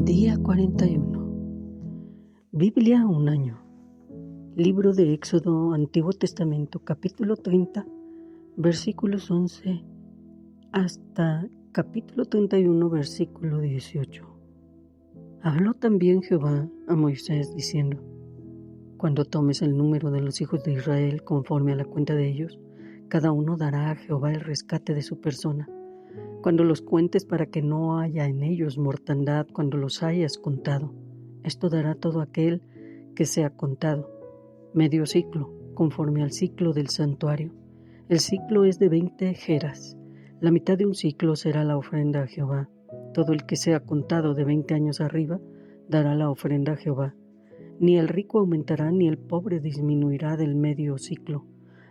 Día 41. Biblia un año. Libro de Éxodo, Antiguo Testamento, capítulo 30, versículos 11 hasta capítulo 31, versículo 18. Habló también Jehová a Moisés diciendo: Cuando tomes el número de los hijos de Israel conforme a la cuenta de ellos, cada uno dará a Jehová el rescate de su persona. Cuando los cuentes, para que no haya en ellos mortandad cuando los hayas contado. Esto dará todo aquel que sea contado. Medio ciclo, conforme al ciclo del santuario. El ciclo es de 20 geras. La mitad de un ciclo será la ofrenda a Jehová. Todo el que sea contado de 20 años arriba dará la ofrenda a Jehová. Ni el rico aumentará ni el pobre disminuirá del medio ciclo,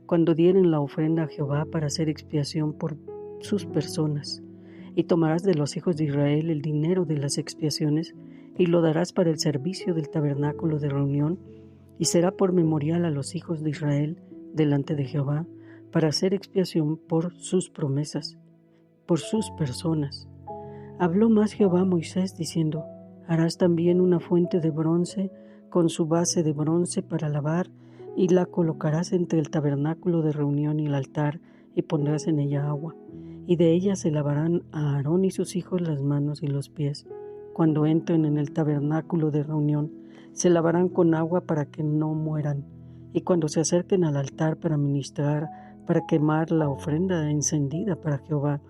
cuando dieren la ofrenda a Jehová para hacer expiación por sus personas. Y tomarás de los hijos de Israel el dinero de las expiaciones y lo darás para el servicio del tabernáculo de reunión, y será por memorial a los hijos de Israel delante de Jehová para hacer expiación por sus promesas, por sus personas. Habló más Jehová a Moisés diciendo: Harás también una fuente de bronce con su base de bronce para lavar, y la colocarás entre el tabernáculo de reunión y el altar, y pondrás en ella agua. Y de ella se lavarán a Aarón y sus hijos las manos y los pies. Cuando entren en el tabernáculo de reunión, se lavarán con agua para que no mueran. Y cuando se acerquen al altar para ministrar, para quemar la ofrenda encendida para Jehová,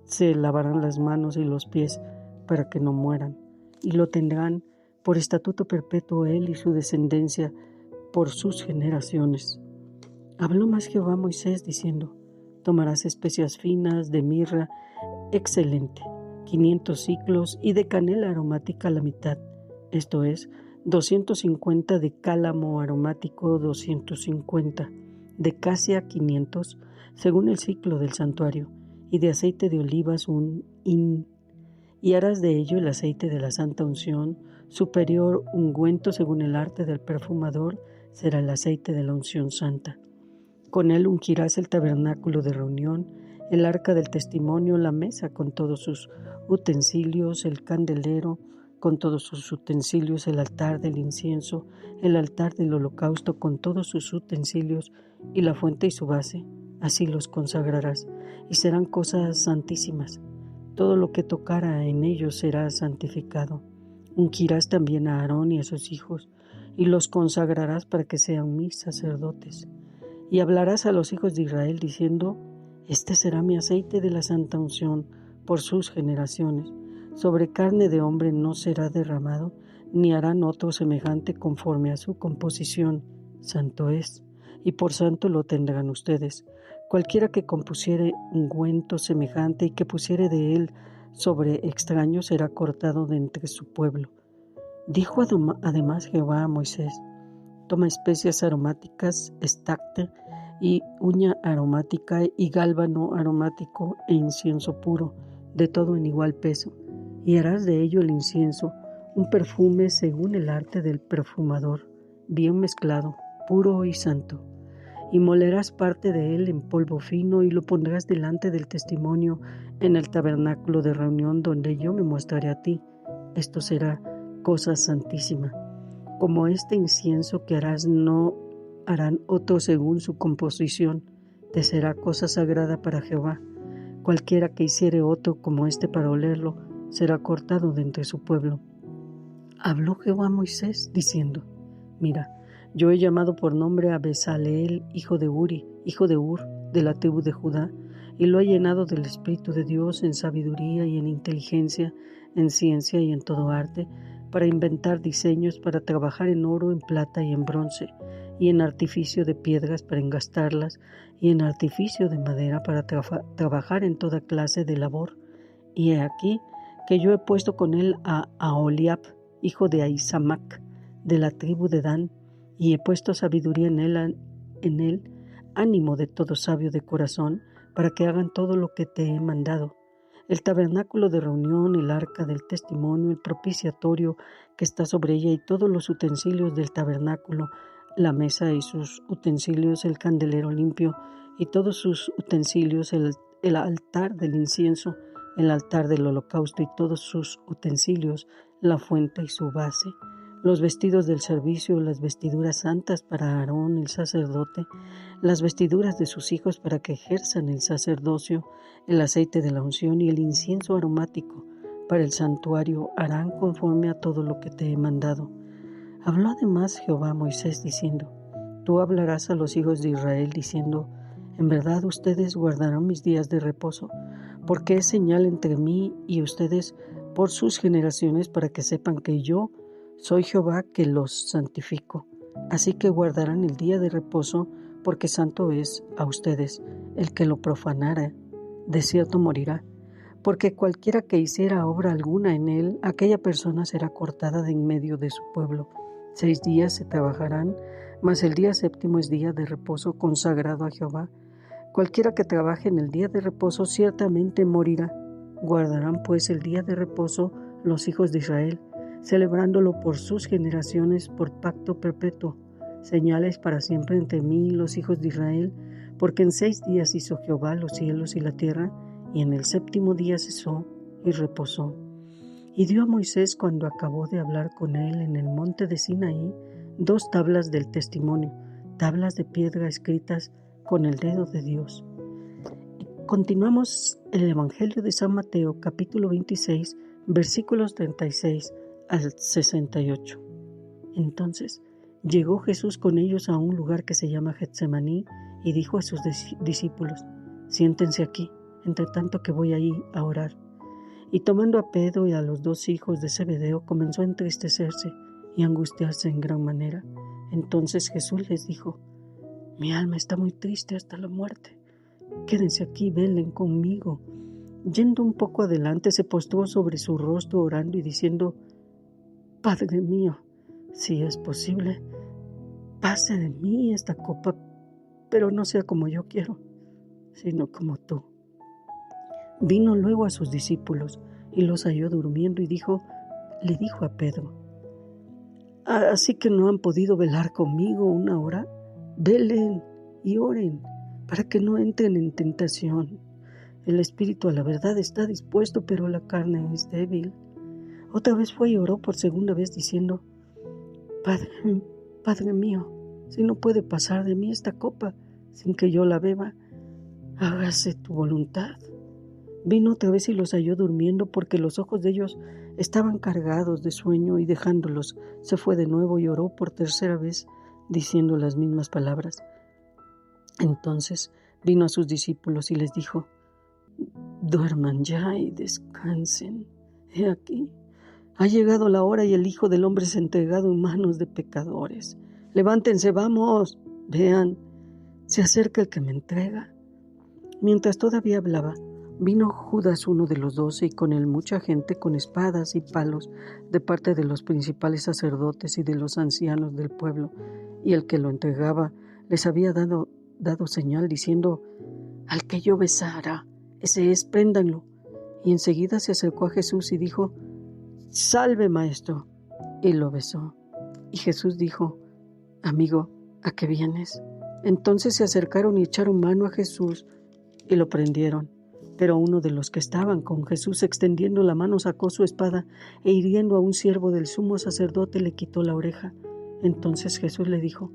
se lavarán las manos y los pies para que no mueran. Y lo tendrán por estatuto perpetuo él y su descendencia por sus generaciones. Habló más Jehová a Moisés diciendo: Tomarás especias finas de mirra excelente, 500 siclos, y de canela aromática la mitad, esto es, 250 de cálamo aromático, 250 de casia, 500, según el ciclo del santuario, y de aceite de olivas un hin. Y harás de ello el aceite de la santa unción, superior ungüento según el arte del perfumador, será el aceite de la unción santa. Con él ungirás el tabernáculo de reunión, el arca del testimonio, la mesa con todos sus utensilios, el candelero con todos sus utensilios, el altar del incienso, el altar del holocausto con todos sus utensilios, y la fuente y su base. Así los consagrarás, y serán cosas santísimas. Todo lo que tocara en ellos será santificado. Ungirás también a Aarón y a sus hijos, y los consagrarás para que sean mis sacerdotes. Y hablarás a los hijos de Israel diciendo: Este será mi aceite de la santa unción por sus generaciones. Sobre carne de hombre no será derramado, ni harán otro semejante conforme a su composición. Santo es, y por santo lo tendrán ustedes. Cualquiera que compusiere ungüento semejante y que pusiere de él sobre extraño será cortado de entre su pueblo. Dijo además Jehová a Moisés: Toma especias aromáticas, estacte y uña aromática y gálbano aromático e incienso puro, de todo en igual peso, y harás de ello el incienso, un perfume según el arte del perfumador, bien mezclado, puro y santo. Y molerás parte de él en polvo fino y lo pondrás delante del testimonio en el tabernáculo de reunión donde yo me mostraré a ti. Esto será cosa santísima. Como este incienso que harás no harán otro según su composición, te será cosa sagrada para Jehová. Cualquiera que hiciere otro como este para olerlo, será cortado de entre su pueblo. Habló Jehová a Moisés diciendo: Mira, yo he llamado por nombre a Bezaleel, hijo de Uri, hijo de Ur, de la tribu de Judá, y lo he llenado del Espíritu de Dios en sabiduría y en inteligencia, en ciencia y en todo arte, para inventar diseños, para trabajar en oro, en plata y en bronce, y en artificio de piedras para engastarlas, y en artificio de madera para trabajar en toda clase de labor. Y he aquí que yo he puesto con él a Aholiab, hijo de Ahisamac, de la tribu de Dan, y he puesto sabiduría en él, ánimo de todo sabio de corazón, para que hagan todo lo que te he mandado. El tabernáculo de reunión, el arca del testimonio, el propiciatorio que está sobre ella y todos los utensilios del tabernáculo, la mesa y sus utensilios, el candelero limpio y todos sus utensilios, el altar del incienso, el altar del holocausto y todos sus utensilios, la fuente y su base, los vestidos del servicio, las vestiduras santas para Aarón el sacerdote, las vestiduras de sus hijos para que ejerzan el sacerdocio, el aceite de la unción y el incienso aromático para el santuario harán conforme a todo lo que te he mandado. Habló además Jehová a Moisés diciendo: Tú hablarás a los hijos de Israel diciendo: En verdad ustedes guardarán mis días de reposo, porque es señal entre mí y ustedes por sus generaciones, para que sepan que yo soy Jehová que los santifico. Así que guardarán el día de reposo, porque santo es a ustedes. El que lo profanara, de cierto morirá. Porque cualquiera que hiciera obra alguna en él, aquella persona será cortada de en medio de su pueblo. 6 días se trabajarán, mas el día séptimo es día de reposo consagrado a Jehová. Cualquiera que trabaje en el día de reposo ciertamente morirá. Guardarán pues el día de reposo los hijos de Israel, celebrándolo por sus generaciones por pacto perpetuo, señales para siempre entre mí y los hijos de Israel, porque en 6 días hizo Jehová los cielos y la tierra, y en el séptimo día cesó y reposó. Y dio a Moisés, cuando acabó de hablar con él en el monte de Sinaí, 2 tablas del testimonio, tablas de piedra escritas con el dedo de Dios. Continuamos el Evangelio de San Mateo, capítulo 26, versículos 36 al 68. Entonces llegó Jesús con ellos a un lugar que se llama Getsemaní y dijo a sus discípulos: Siéntense aquí, entre tanto que voy ahí a orar. Y tomando a Pedro y a los 2 hijos de Zebedeo, comenzó a entristecerse y angustiarse en gran manera. Entonces Jesús les dijo: Mi alma está muy triste hasta la muerte. Quédense aquí, velen conmigo. Yendo un poco adelante, se postró sobre su rostro orando y diciendo: Padre mío, si es posible, pase de mí esta copa, pero no sea como yo quiero, sino como tú. Vino luego a sus discípulos y los halló durmiendo y le dijo a Pedro: ¿Así que no han podido velar conmigo una hora? Velen y oren, para que no entren en tentación. El espíritu a la verdad está dispuesto, pero la carne es débil. Otra vez fue y oró por segunda vez diciendo: Padre mío, si no puede pasar de mí esta copa sin que yo la beba, hágase tu voluntad. Vino otra vez y los halló durmiendo, porque los ojos de ellos estaban cargados de sueño, y dejándolos se fue de nuevo y oró por tercera vez, diciendo las mismas palabras. Entonces vino a sus discípulos y les dijo: Duerman ya y descansen. He aquí, ha llegado la hora y el Hijo del Hombre es entregado en manos de pecadores. Levántense, vamos, vean, se acerca el que me entrega. Mientras todavía hablaba, vino Judas, uno de los 12, y con él mucha gente con espadas y palos de parte de los principales sacerdotes y de los ancianos del pueblo. Y el que lo entregaba les había dado señal diciendo: Al que yo besara, ese es, préndanlo. Y enseguida se acercó a Jesús y dijo: Salve, maestro. Y lo besó. Y Jesús dijo: Amigo, ¿a qué vienes? Entonces se acercaron y echaron mano a Jesús y lo prendieron. Pero uno de los que estaban con Jesús, extendiendo la mano, sacó su espada e hiriendo a un siervo del sumo sacerdote le quitó la oreja. Entonces Jesús le dijo: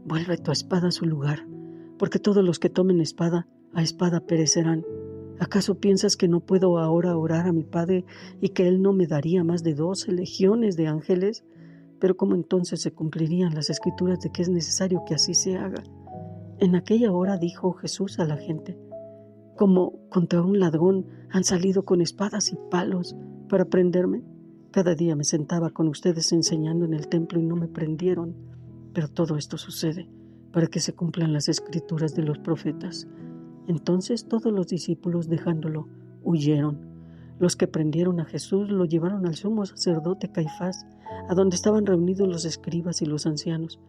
Vuelve tu espada a su lugar, porque todos los que tomen espada, a espada perecerán. ¿Acaso piensas que no puedo ahora orar a mi Padre y que Él no me daría más de 12 legiones de ángeles? Pero ¿cómo entonces se cumplirían las escrituras de que es necesario que así se haga? En aquella hora dijo Jesús a la gente: Como contra un ladrón han salido con espadas y palos para prenderme. Cada día me sentaba con ustedes enseñando en el templo y no me prendieron. Pero todo esto sucede para que se cumplan las escrituras de los profetas. Entonces todos los discípulos, dejándolo, huyeron. Los que prendieron a Jesús lo llevaron al sumo sacerdote Caifás, a donde estaban reunidos los escribas y los ancianos.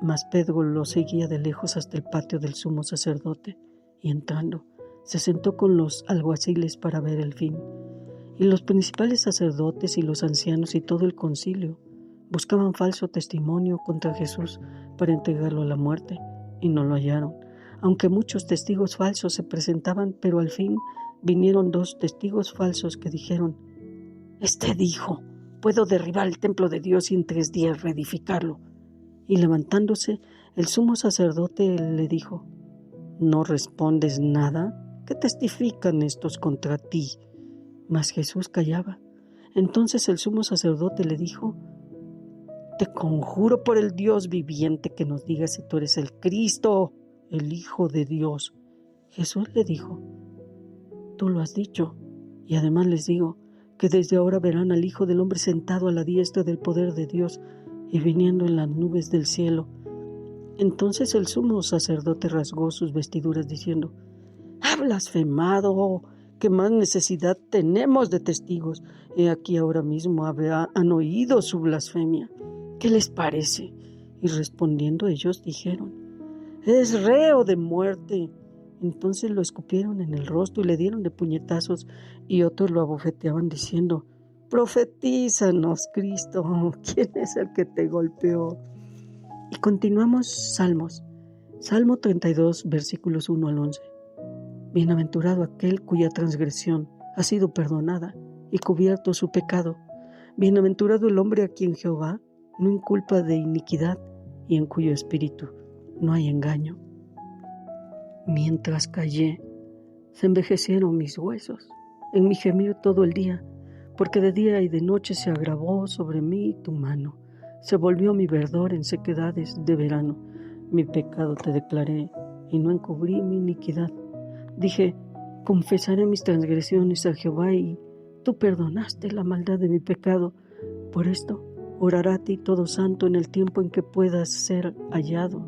Mas Pedro lo seguía de lejos hasta el patio del sumo sacerdote, y entrando, se sentó con los alguaciles para ver el fin. Y los principales sacerdotes y los ancianos y todo el concilio buscaban falso testimonio contra Jesús para entregarlo a la muerte, y no lo hallaron, aunque muchos testigos falsos se presentaban, pero al fin vinieron 2 testigos falsos que dijeron: «Este dijo, puedo derribar el templo de Dios y en 3 días reedificarlo». Y levantándose, el sumo sacerdote le dijo: «¿No respondes nada? ¿Qué testifican estos contra ti?». Mas Jesús callaba. Entonces el sumo sacerdote le dijo: «Te conjuro por el Dios viviente que nos digas si tú eres el Cristo, el Hijo de Dios». Jesús le dijo: «Tú lo has dicho, y además les digo que desde ahora verán al Hijo del Hombre sentado a la diestra del poder de Dios y viniendo en las nubes del cielo». Entonces el sumo sacerdote rasgó sus vestiduras diciendo: «¡Ha blasfemado! ¿Qué más necesidad tenemos de testigos? He aquí ahora mismo han oído su blasfemia. ¿Qué les parece?». Y respondiendo ellos dijeron: «Es reo de muerte». Entonces lo escupieron en el rostro y le dieron de puñetazos, y otros lo abofeteaban diciendo: «Profetízanos, Cristo, ¿quién es el que te golpeó?». Y continuamos Salmos. Salmo 32, versículos 1 al 11. Bienaventurado aquel cuya transgresión ha sido perdonada y cubierto su pecado. Bienaventurado el hombre a quien Jehová no inculpa de iniquidad y en cuyo espíritu no hay engaño. Mientras callé, se envejecieron mis huesos en mi gemir todo el día, porque de día y de noche se agravó sobre mí tu mano. Se volvió mi verdor en sequedades de verano. Mi pecado te declaré y no encubrí mi iniquidad. Dije: confesaré mis transgresiones a Jehová, y tú perdonaste la maldad de mi pecado. Por esto orará a ti todo santo en el tiempo en que puedas ser hallado.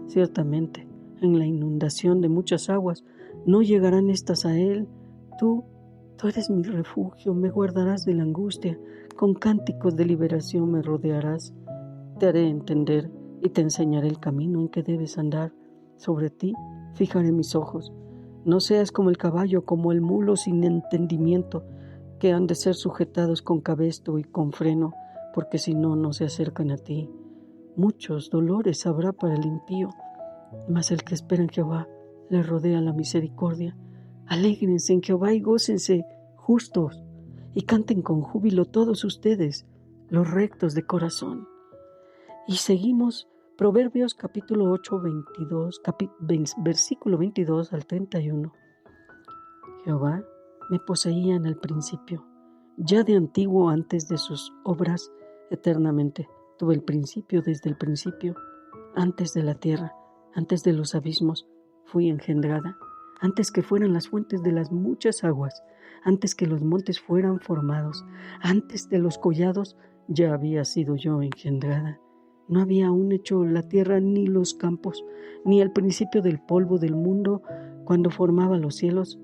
Ciertamente, en la inundación de muchas aguas no llegarán estas a él. Tú eres mi refugio, me guardarás de la angustia, con cánticos de liberación me rodearás. Te haré entender y te enseñaré el camino en que debes andar. Sobre ti fijaré mis ojos. No seas como el caballo, como el mulo sin entendimiento, que han de ser sujetados con cabestro y con freno, porque si no, no se acercan a ti. Muchos dolores habrá para el impío, mas el que espera en Jehová le rodea la misericordia. Alégrense en Jehová y gócense justos, y canten con júbilo todos ustedes, los rectos de corazón. Y seguimos Proverbios capítulo 8, versículo 22 al 31. Jehová me poseía en el principio, ya de antiguo, antes de sus obras eternamente. Tuve el principio desde el principio, antes de la tierra, antes de los abismos, fui engendrada, antes que fueran las fuentes de las muchas aguas, antes que los montes fueran formados, antes de los collados, ya había sido yo engendrada. No había aún hecho la tierra ni los campos, ni el principio del polvo del mundo. Cuando formaba los cielos,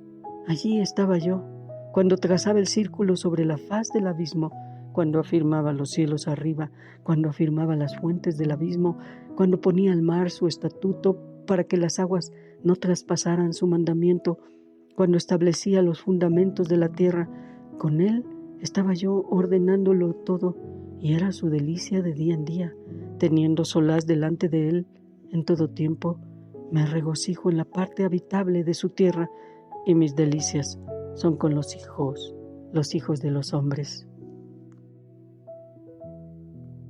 allí estaba yo. Cuando trazaba el círculo sobre la faz del abismo, cuando afirmaba los cielos arriba, cuando afirmaba las fuentes del abismo, cuando ponía al mar su estatuto para que las aguas no traspasaran su mandamiento, cuando establecía los fundamentos de la tierra, con él estaba yo ordenándolo todo, y era su delicia de día en día. Teniendo solaz delante de él en todo tiempo, me regocijo en la parte habitable de su tierra, y mis delicias son con los hijos de los hombres.